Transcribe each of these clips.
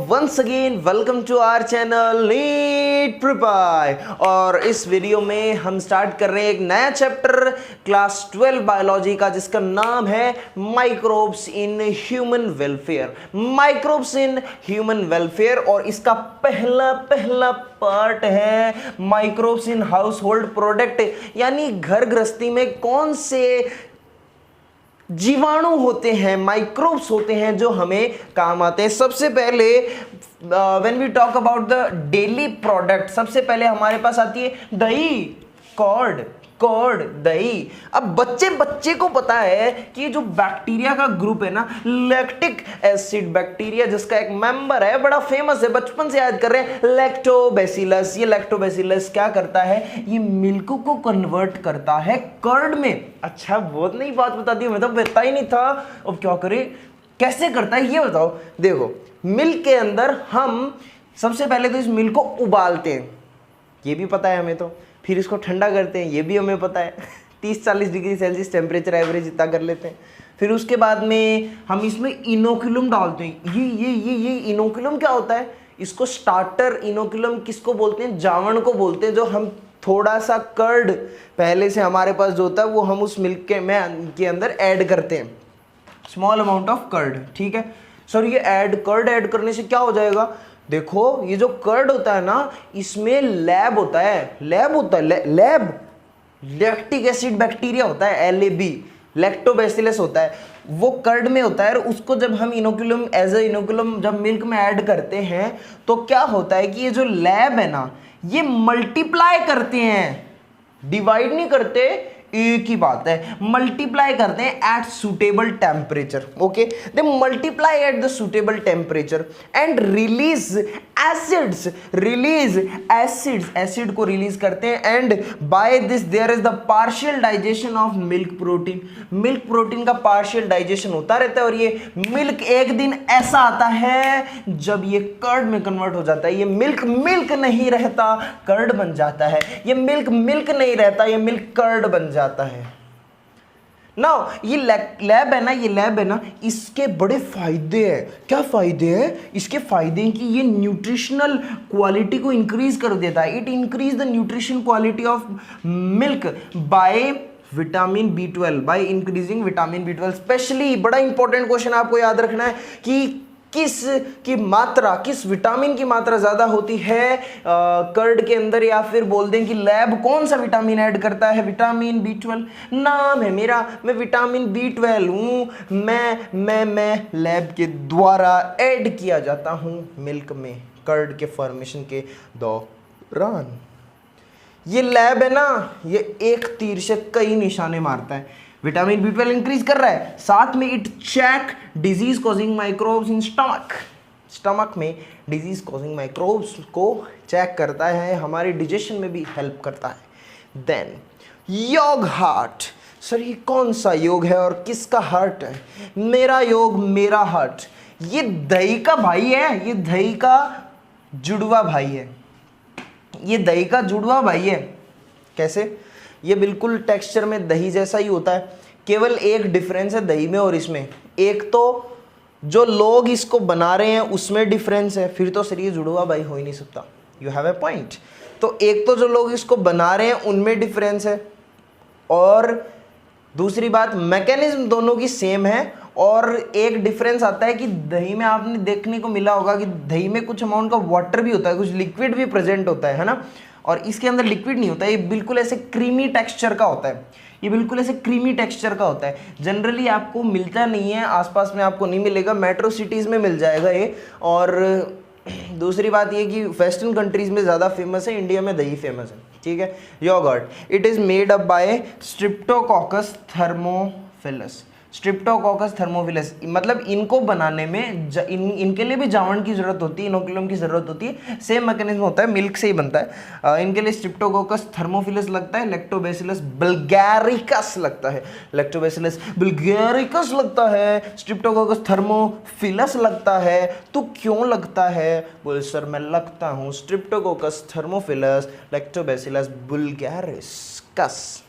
Once again welcome to our channel NEET prepare. और इस video में हम स्टार्ट कर रहे हैं एक नया चैप्टर क्लास 12 बायोलॉजी का, जिसका नाम है microbes in human welfare. Microbes in human welfare, और इसका पहला पार्ट है microbes in house hold product, यानी घर गृहस्थी में कौन से जीवाणु होते हैं, माइक्रोब्स होते हैं जो हमें काम आते हैं। सबसे पहले when we talk about the daily product, सबसे पहले हमारे पास आती है दही, कर्ड दही। अब बच्चे को पता है कि जो बैक्टीरिया का ग्रुप है ना, लैक्टिक एसिड बैक्टीरिया, जिसका एक मेंबर है बड़ा फेमस है, बचपन से याद कर रहे हैं, लैक्टोबैसिलस। ये लैक्टोबैसिलस क्या करता है, ये मिल्क को कन्वर्ट करता है कर्ड में। अच्छा, बहुत नई बात बता दी, मैं तो पता ही नहीं था। अब क्या करें, कैसे करता है ये बताओ। देखो, मिल्क के अंदर हम सबसे पहले तो इस मिल्क को उबालते हैं, ये भी पता है हमें तो। फिर इसको ठंडा करते हैं, ये भी हमें पता है। 30-40 डिग्री सेल्सियस टेम्परेचर एवरेज इतना कर लेते हैं। फिर उसके बाद में हम इसमें इनोकुलम डालते हैं। ये इनोकुलम क्या होता है, इसको स्टार्टर इनोकुलम किसको बोलते हैं, जावण को बोलते हैं। जो हम थोड़ा सा कर्ड पहले से हमारे पास जो होता है वो हम उस मिल्क के अंदर ऐड करते हैं, स्मॉल अमाउंट ऑफ कर्ड। ठीक है सर, ये कर्ड ऐड करने से क्या हो जाएगा, देखो ये जो कर्ड होता है ना, इसमें लैब होता है, लैक्टिक एसिड बैक्टीरिया होता है, LAB, लैक्टोबैसिलस होता है, वो कर्ड में होता है। और उसको जब हम इनोकुलम एज ए इनोकुलम जब मिल्क में ऐड करते हैं तो क्या होता है कि ये जो लैब है ना, ये मल्टीप्लाई करते हैं, डिवाइड नहीं करते, एक ही बात है, मल्टीप्लाई करते हैं at suitable temperature. Okay, they multiply at the suitable temperature and release acid को रिलीज करते हैं। And by this there is the partial digestion of milk protein का पार्शियल डाइजेशन होता रहता है। और ये मिल्क एक दिन ऐसा आता है जब ये कर्ड में कन्वर्ट हो जाता है। ये मिल्क नहीं रहता, कर्ड बन जाता है। ये मिल्क नहीं रहता, ये मिल्क कर्ड बन जाता है। नाउ ये लैब है ना, इसके बड़े फायदे हैं। क्या फायदे हैं इसके? फायदे हैं कि ये न्यूट्रिशनल क्वालिटी को इंक्रीज कर देता है। It increase the nutrition quality of milk bye vitamin B12, by increasing vitamin B12। Specially बड़ा इंपॉर्टेंट क्वेश्चन आपको याद रखना है कि किस विटामिन की मात्रा ज्यादा होती है कर्ड के अंदर, या फिर बोल दें कि लैब कौन सा विटामिन ऐड करता है, विटामिन B12। नाम है मेरा, मैं विटामिन B12 हूं, मैं लैब के द्वारा ऐड किया जाता हूं मिल्क में कर्ड के फॉर्मेशन के दौरान। ये लैब है ना, ये एक तीर से कई निशाने मारता है। विटामिन B12 इंक्रीज कर रहा है, साथ में it check disease causing microbes in stomach में डिजीज कॉजिंग माइक्रोब्स को चेक करता है, हमारे डिजेशन में भी हेल्प करता है। देन योग हार्ट। सर ये कौन सा योग है और किसका हार्ट है? मेरा योग मेरा हार्ट। ये दही का भाई है, ये दही का जुड़वा भाई है, ये दही का जुड़वा भाई है। कैसे? ये बिल्कुल टेक्सचर में दही जैसा ही होता है, केवल एक डिफरेंस है दही में और इसमें। एक तो जो लोग इसको बना रहे हैं उसमें डिफरेंस है, फिर तो सर ये जुड़वा भाई हो ही नहीं सकता। You have a point. तो एक तो जो लोग इसको बना रहे हैं उनमें डिफरेंस है, और दूसरी बात मैकेनिज्म दोनों की सेम है। और एक डिफरेंस आता है कि दही में आपने देखने को मिला होगा कि दही में कुछ अमाउंट का वाटर भी होता है, कुछ लिक्विड भी प्रेजेंट होता है ना, और इसके अंदर लिक्विड नहीं होता है। ये बिल्कुल ऐसे क्रीमी टेक्सचर का होता है, ये बिल्कुल ऐसे क्रीमी टेक्सचर का होता है। जनरली आपको मिलता नहीं है, आसपास में आपको नहीं मिलेगा, मेट्रो सिटीज़ में मिल जाएगा ये। और दूसरी बात ये कि वेस्टर्न कंट्रीज़ में ज़्यादा फेमस है, इंडिया में दही फेमस है। ठीक है, yoghurt. It is made up by streptococcus thermophilus. Streptococcus thermophilus, मतलब इनको बनाने में इनके लिए भी जावण की जरूरत होती है, इनोकुलम की जरूरत होती है। सेम मैकेनिज्म होता है, मिल्क से ही बनता है। इनके लिए स्ट्रिप्टोकोकस थर्मोफिलस लगता है, लैक्टोबैसिलस बुल्गारिकस लगता है, स्ट्रिप्टोकोकस थर्मोफिलस लगता है। तो क्यों लगता है? बोल सर मैं लगता हूँ स्ट्रिप्टोकोकस थर्मोफिलस लैक्टोबैसिलस बुल्गारिकस।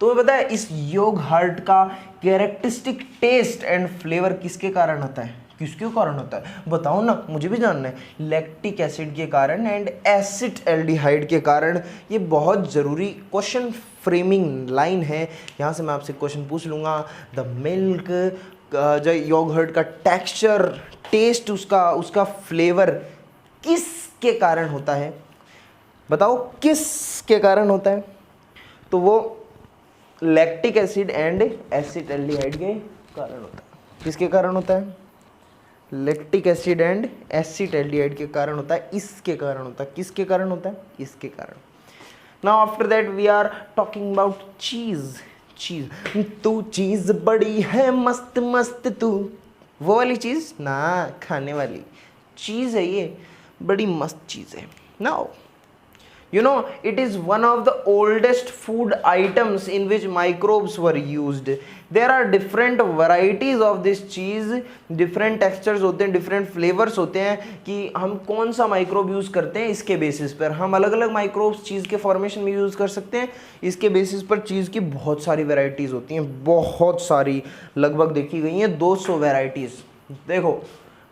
तुम्हें पता है इस योग हार्ट का कैरेक्टरिस्टिक टेस्ट एंड फ्लेवर किसके कारण आता है? किसके कारण होता है बताओ ना, मुझे भी जानना है। लैक्टिक एसिड के कारण एंड एसिटाल्डिहाइड के कारण। ये बहुत ज़रूरी क्वेश्चन फ्रेमिंग लाइन है, यहाँ से मैं आपसे क्वेश्चन पूछ लूँगा। द मिल्क, जो योगर्ट का टेक्सचर, टेस्ट, उसका फ्लेवर किसके कारण होता है, बताओ किसके कारण होता है? तो वो लैक्टिक एसिड एंड एसिटाल्डिहाइड के कारण होता है। किसके कारण होता है? लैक्टिक एसिड एंड एसिटाल्डिहाइड के कारण होता है, इसके कारण होता है। किसके कारण होता है? इसके कारण। Now after that we are talking about cheese. To चीज बड़ी है मस्त मस्त तू, वो वाली चीज ना, खाने वाली चीज है ये, बड़ी मस्त चीज है। Now you know, it is one of the oldest food items in which microbes were used. There are different varieties of this cheese, different textures होते हैं, different flavors होते हैं कि हम कौन सा माइक्रोब यूज़ करते हैं इसके बेसिस पर। हम अलग अलग माइक्रोब्स चीज़ के फॉर्मेशन में यूज़ कर सकते हैं, इसके बेसिस पर चीज़ की बहुत सारी वेराइटीज़ होती हैं, बहुत सारी, लगभग देखी गई हैं 200 वेराइटीज़। देखो,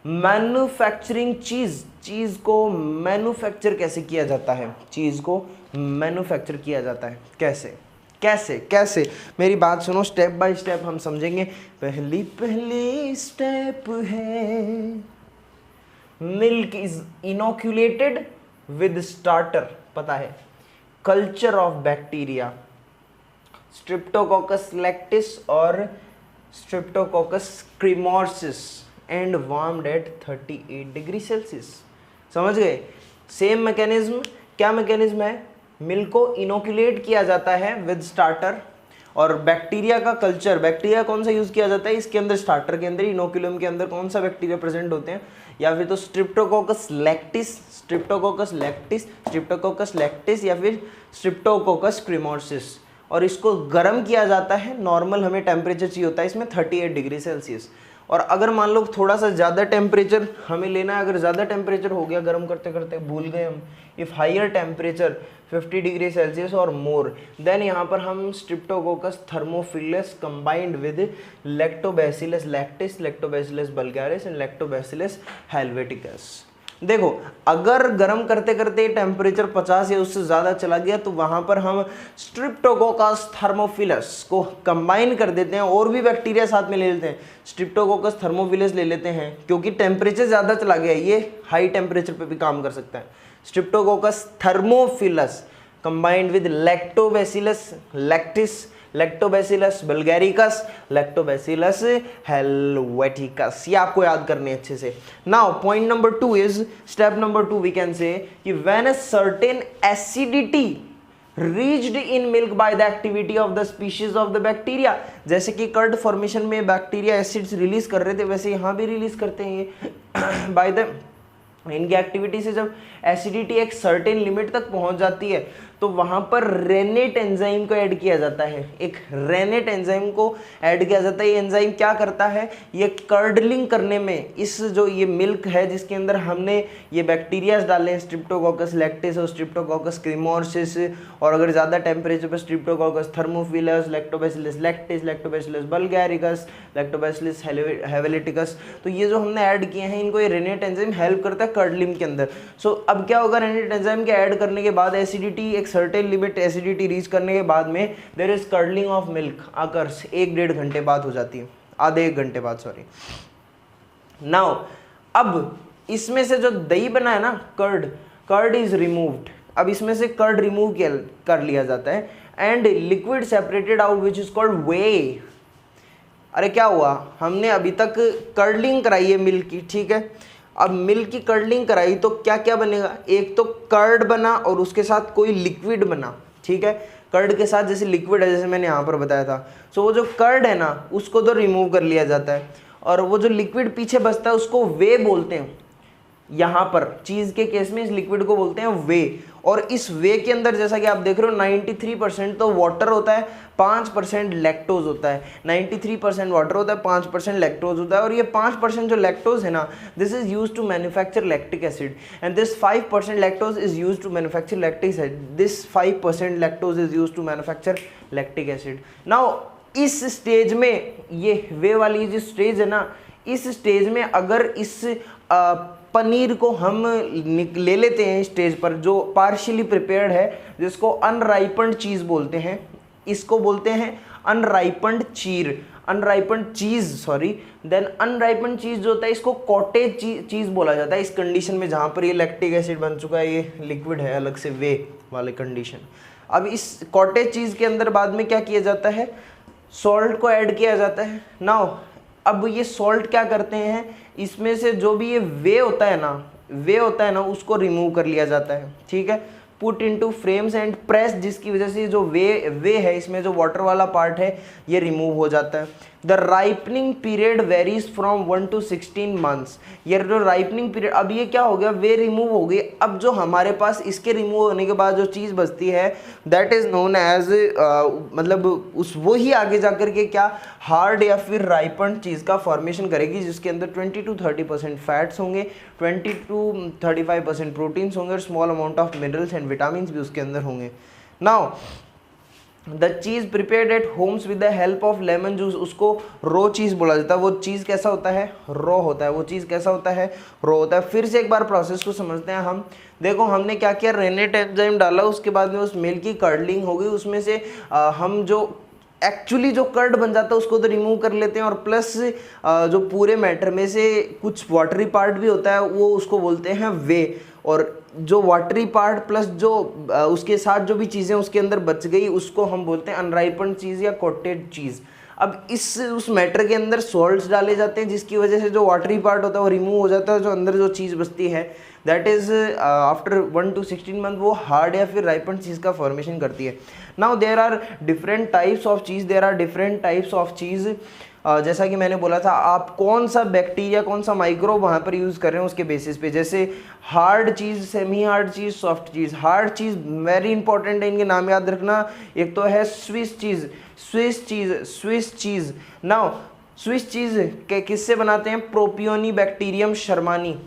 मैन्युफैक्चरिंग चीज़ को मैन्युफैक्चर कैसे किया जाता है, चीज़ को मैन्युफैक्चर किया जाता है कैसे कैसे कैसे मेरी बात सुनो, स्टेप बाय स्टेप हम समझेंगे। पहली स्टेप है, milk is inoculated with starter, पता है, culture of bacteria, streptococcus lactis और streptococcus cremoris and warmed at 38 degree Celsius. समझ गए? Same mechanism. क्या मैकेनिज्म है? मिल्क को इनोक्यूलेट किया जाता है विद स्टार्टर, और बैक्टीरिया का कल्चर, बैक्टीरिया कौन सा यूज किया जाता है इसके अंदर, स्टार्टर के अंदर, इनोक्यूलम के अंदर कौन सा बैक्टीरिया प्रेजेंट होते हैं, या फिर तो स्ट्रिप्टोकोकस लैक्टिस, या फिर स्ट्रिप्टोकोकस क्रीमोर्सिस। और इसको गर्म किया जाता है, नॉर्मल हमें टेम्परेचर चाहिए होता है इसमें 38 डिग्री सेल्सियस। और अगर मान लो थोड़ा सा ज़्यादा टेम्परेचर हमें लेना है, अगर ज़्यादा टेम्परेचर हो गया गर्म करते करते भूल गए हम, if higher temperature 50 degree Celsius और मोर, देन यहाँ पर हम streptococcus thermophilus combined with lactobacillus lactis, lactobacillus bulgaricus and lactobacillus helveticus. देखो, अगर गर्म करते करते टेम्परेचर 50 या उससे ज़्यादा चला गया तो वहाँ पर हम स्ट्रिप्टोकोकस थर्मोफिलस को कंबाइन कर देते हैं, और भी बैक्टीरिया साथ में ले लेते हैं, स्ट्रिप्टोकोकस थर्मोफिलस ले लेते हैं, क्योंकि टेम्परेचर ज़्यादा चला गया, ये हाई टेम्परेचर पे भी काम कर सकता है। Streptococcus thermophilus combined with lactobacillus lactis, lactobacillus bulgaricus, lactobacillus helveticus. ये आपको याद करने अच्छे से। Now point number 2 is, step number 2 we can say कि when a certain acidity reached in milk by the activity of the species of the bacteria, जैसे कि curd formation में बैक्टीरिया एसिड्स रिलीज कर रहे थे, वैसे यहाँ भी रिलीज करते हैं ये बाय द, इनकी एक्टिविटी से जब एसिडिटी एक सर्टेन लिमिट तक पहुंच जाती है तो वहां पर रेनेट एंजाइम को ऐड किया जाता है, एक रेनेट एंजाइम को ऐड किया जाता है। ये एंजाइम क्या करता है, ये कर्डलिंग करने में, इस जो ये मिल्क है जिसके अंदर हमने ये बैक्टीरियाज डाले हैं, स्ट्रिप्टोकोकस लैक्टिस और स्ट्रिप्टोकोकस क्रीमोर्सिस, और अगर ज़्यादा टेम्परेचर पर streptococcus thermophilus, lactobacillus lactis, lactobacillus bulgaricus, lactobacillus helveticus, तो ये जो हमने ऐड किए हैं इनको ये रेनेट एंजाइम हेल्प करता है कर्डलिंग के अंदर। सो अब क्या होगा, रेनेट एंजाइम के ऐड करने के बाद एसिडिटी, एक सर्टेन लिमिट एसिडिटी रीच करने के बाद में there is curdling of milk occurs, 1-1.5 घंटे बाद हो जाती है, आधे 1 घंटे बाद, सॉरी। नाउ अब इसमें से जो दही बना है ना, कर्ड इज रिमूव्ड, अब इसमें से कर्ड रिमूव कर लिया जाता है and liquid separated out which is called whey. अरे क्या हुआ, हमने अभी तक कर्डलिंग कराई है मिल्क की, ठीक है, अब मिल्क की कर्डलिंग कराई तो क्या क्या बनेगा, एक तो कर्ड बना और उसके साथ कोई लिक्विड बना, ठीक है, कर्ड के साथ जैसे लिक्विड है, जैसे मैंने यहाँ पर बताया था। सो वो जो कर्ड है ना उसको तो रिमूव कर लिया जाता है, और वो जो लिक्विड पीछे बचता है उसको वे बोलते हैं। यहाँ पर चीज़ के केस में इस लिक्विड को बोलते हैं वे, और इस वे के अंदर जैसा कि आप देख रहे हो 93% तो वाटर होता है, 5% लैक्टोज होता है। 93% वाटर होता है, 5% लैक्टोज होता है, और ये 5% जो लैक्टोज है ना, this is use to manufacture lactic acid, and this 5% lactose is use to manufacture lactic acid, this 5% lactose is use to manufacture lactic acid. Now इस स्टेज में, ये वे वाली जो स्टेज है ना, इस स्टेज में अगर इस पनीर को हम ले लेते हैं स्टेज पर, जो पार्शियली प्रिपेयर्ड है, जिसको अनराइपन्ड चीज़ बोलते हैं, इसको बोलते हैं अनराइपन्ड चीज़ सॉरी। देन अनराइपन्ड चीज़ जो होता है इसको कॉटेज चीज़ बोला जाता है इस कंडीशन में, जहाँ पर ये लैक्टिक एसिड बन चुका है, ये लिक्विड है अलग से वे वाले कंडीशन। अब इस कॉटेज चीज़ के अंदर बाद में क्या किया जाता है, सॉल्ट को ऐड किया जाता है। नाउ अब ये सॉल्ट क्या करते हैं, इसमें से जो भी ये वे होता है ना उसको रिमूव कर लिया जाता है, ठीक है। Put into frames and press, जिसकी वजह से जो वे है, इसमें जो वाटर वाला पार्ट है ये रिमूव हो जाता है। The ripening period varies from 1 to 16 months. ये जो राइपनिंग पीरियड, अब ये क्या हो गया, वे रिमूव हो गई। अब जो हमारे पास इसके रिमूव होने के बाद जो चीज़ बचती है दैट इज़ नोन एज मतलब उस वो ही आगे जाकर के क्या हार्ड या फिर राइपन्ड चीज़ का फॉर्मेशन करेगी, जिसके अंदर 20 to 30% फैट्स होंगे, 20 to 35% प्रोटीन्स होंगे और small amount of minerals and vitamin भी उसके अंदर होंगे। Now the cheese prepared eight Holmes with the help of lemon juice, उसको रो चीज़ बोला जाता है। वो चीज़ कैसा होता है, रॉ होता है। वो चीज़ कैसा होता है, रॉ होता है। फिर से एक बार प्रोसेस को समझते हैं हम। देखो हमने क्या किया, रेनेट एंजाइम डाला, उसके बाद में उस मिल्क की कर्डलिंग हो गई, उसमें से हम जो एक्चुअली जो कर्ड बन जाता है उसको तो रिमूव कर लेते हैं, और प्लस जो पूरे मैटर में से कुछ वाटरी पार्ट भी होता है वो उसको बोलते हैं वे, और जो वाटरी पार्ट प्लस जो उसके साथ जो भी चीज़ें उसके अंदर बच गई उसको हम बोलते हैं अनराइपन्ड चीज़ या कॉटेड चीज़। अब उस मैटर के अंदर सॉल्ट्स डाले जाते हैं, जिसकी वजह से जो वाटरी पार्ट होता है वो रिमूव हो जाता है, जो अंदर जो चीज़ बचती है that is after 1 to 16 month वो हार्ड या फिर राइपन्ड चीज़ का फॉर्मेशन करती है। Now there are different types of cheese, जैसा कि मैंने बोला था, आप कौन सा बैक्टीरिया कौन सा माइक्रोब वहाँ पर यूज़ कर रहे हैं उसके बेसिस पे। जैसे हार्ड चीज़, सेमी हार्ड चीज़, सॉफ्ट चीज़। हार्ड चीज़ वेरी इंपॉर्टेंट है, इनके नाम याद रखना। एक तो है Swiss cheese. Now Swiss cheese किससे बनाते हैं, प्रोपियोनिबैक्टीरियम शर्मानी,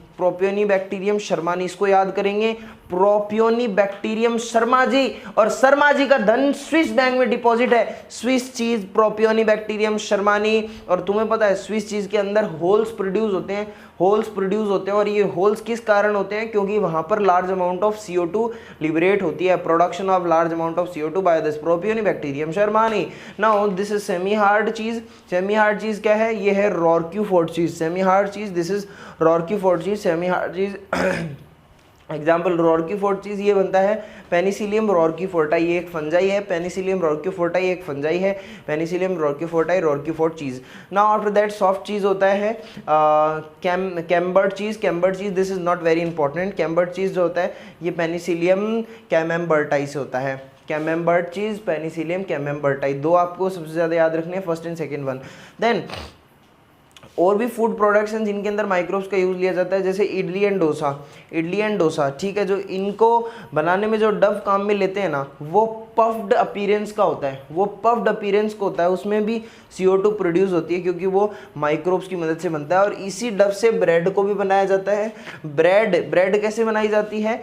इसको याद करेंगे, प्रोपियोनिबैक्टीरियम शर्माजी, और शर्माजी का धन स्विस बैंक में डिपॉजिट है। Swiss cheese, propionibacterium shermanii. और तुम्हें पता है स्विस चीज के अंदर होल्स प्रोड्यूस होते हैं, और ये होल्स किस कारण होते हैं, क्योंकि वहां पर large amount of CO2 liberate होती है, production of large amount of CO2 by this propionibacterium shermanii. Now this is semi hard cheese क्या है, ये है roquefort cheese. Semi hard cheese, this is roquefort cheese, semi hard cheese. Example roquefort cheese ये बनता है penicillium रॉर्क्यूफोर्टाई, ये एक fungi है। पेनिसिलियम रॉर्क्यूफोर्टाई एक फंजाई है, penicillium roqueforti roquefort cheese. Now after that soft cheese होता है camembert cheese. This is not very important. Camembert cheese जो होता है ये पेनिसिलियम कैमेम्बर्टाई से होता है। कैमेम्बर्ड चीज़, पेनिसिलियम कैमेम्बर्टाई, दो आपको सबसे ज़्यादा याद रखने हैं, first and second one. Then और भी फूड प्रोडक्ट्स हैं जिनके अंदर माइक्रोब्स का यूज़ लिया जाता है, जैसे इडली एंड डोसा, ठीक है। जो इनको बनाने में जो डव काम में लेते हैं ना, वो पफ्ड अपीयरेंस का होता है, उसमें भी CO2 प्रोड्यूस होती है, क्योंकि वो माइक्रोब्स की मदद से बनता है। और इसी डव से ब्रेड को भी बनाया जाता है। ब्रेड कैसे बनाई जाती है,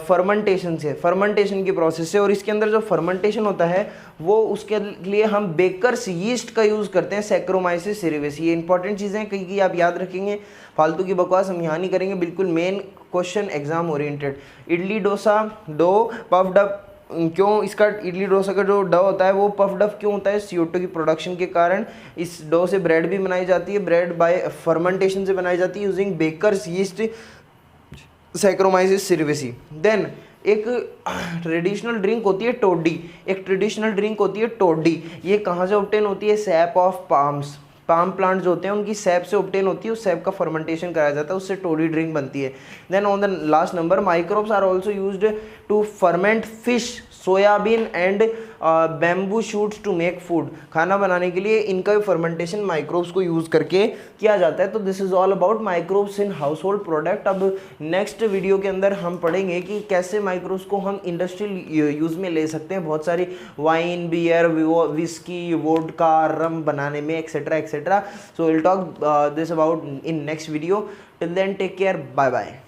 फर्मेंटेशन की प्रोसेस से। और इसके अंदर जो फर्मेंटेशन होता है वो उसके लिए हम बेकर्स यीस्ट का यूज़ करते हैं, सैक्रोमाइसिस सेरेविस। ये इंपॉर्टेंट चीज़ें कहीं की आप याद रखेंगे, फालतू की बकवास हम यहाँ नहीं करेंगे, बिल्कुल main question exam oriented. Idli dosa dough puffed up, क्यों इसका इडली डोसा का जो डो होता है वो पफ्ड अप क्यों होता है, CO2 की प्रोडक्शन के कारण। इस डो से ब्रेड भी बनाई जाती है, ब्रेड बाय फर्मेंटेशन से बनाई जाती है using baker's yeast, Saccharomyces cerevisiae. Then एक ट्रेडिशनल ड्रिंक होती है टोडी। ये कहाँ से ऑब्टेन होती है, सैप ऑफ पाम प्लांट जो होते हैं उनकी सैप से ऑब्टेन होती है, उस सैप का फर्मेंटेशन कराया जाता है, उससे टोडी ड्रिंक बनती है। Then on the last number, microbes are also used to ferment fish, soybean and bamboo shoots to make food. खाना बनाने के लिए इनका भी फर्मेंटेशन माइक्रोब्स को यूज़ करके किया जाता है। तो this is all about microbes in house hold product. अब नेक्स्ट वीडियो के अंदर हम पढ़ेंगे कि कैसे माइक्रोब्स को हम इंडस्ट्रियल यूज़ में ले सकते हैं, बहुत सारी wine, beer, whisky, vodka, rum बनाने में, etcetera etcetera. So will talk this about in next video. Till then take care, bye bye.